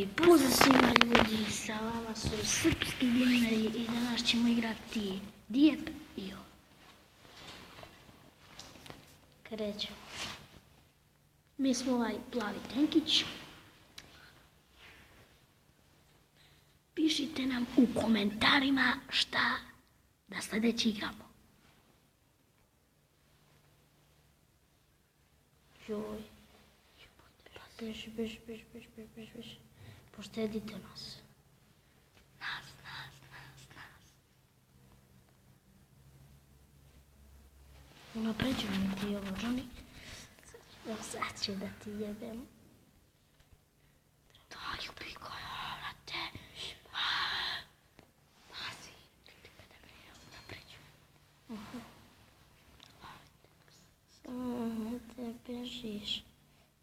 Pozdrav svima ljudi, sa vama su srpski gameri i danas ćemo igrati Dijep i ovo. Krećemo. Mi smo ovaj plavi tenkić. Pišite nam u komentarima šta da sljedeći igramo. Joj. Beži. Poštedite nas. Nas. Unapređujem ti ovo, Johnny. Sad ću da ti jebem. Daj, ubiko, vrate. Pazi. Da me unapređujem. Samo te bežiš.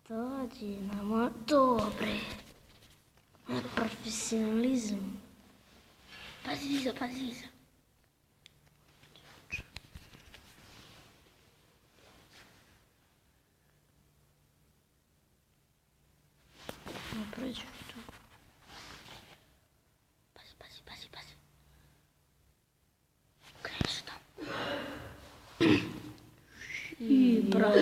Dođi na moj... Dobre. Profesionalizam. Pazi iza. Napređuj tu. Pazi. Kreniš tamo. I bravo.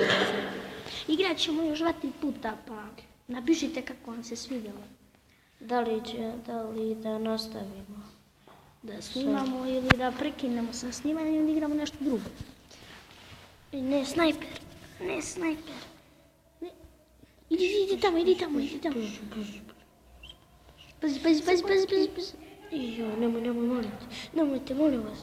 Igrat ćemo još 2 puta, pa napišite kako vam se svidjelo. Da li da nastavimo da snimamo ili da prekinemo sa snimanjem ili igramo nešto drugo. Ne, snajper. Idi tamo. Pazi. Jo, nemoj, molim te. Nemojte, molim vas.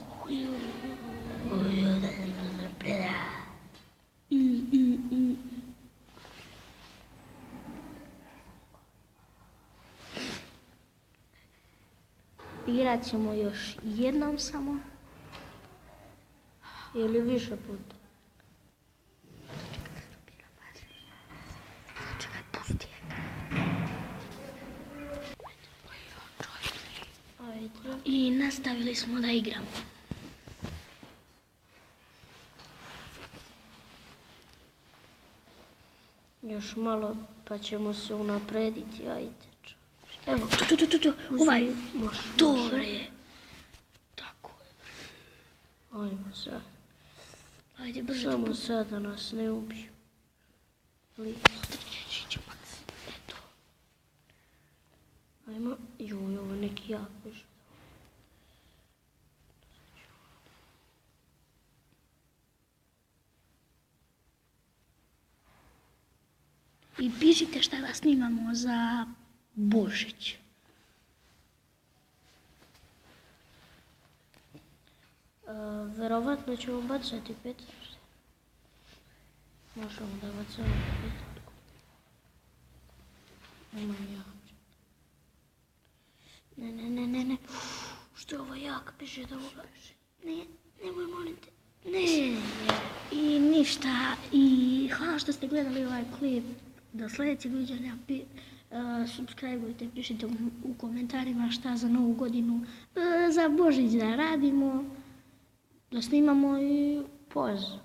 Igrat ćemo još jednom samo. Ili više puta. Čekaj, pusti je. I nastavili smo da igramo. Još malo pa ćemo se unaprediti, ajde. Evo, tu, ovaj, dobre. Tako je. Ajmo sad. Ajde, brzo. Samo sad da nas ne ubiju. Eto. Ajmo, joj, ovo neki jak beže. I pišite šta da snimamo za Božić. Verovatno ćemo bacati petarde. Možemo da bacamo petardu. Nemam jače. Ne. Što je ovo jak beže da ugaže? Ne, nemoj, molim te. Ne. I ništa. I hvala što ste gledali ovaj klip. Do sljedećeg viđenja. Subscribeujte, pišite u komentarima šta za novu godinu, za Božić da radimo, da snimamo i pozdrav.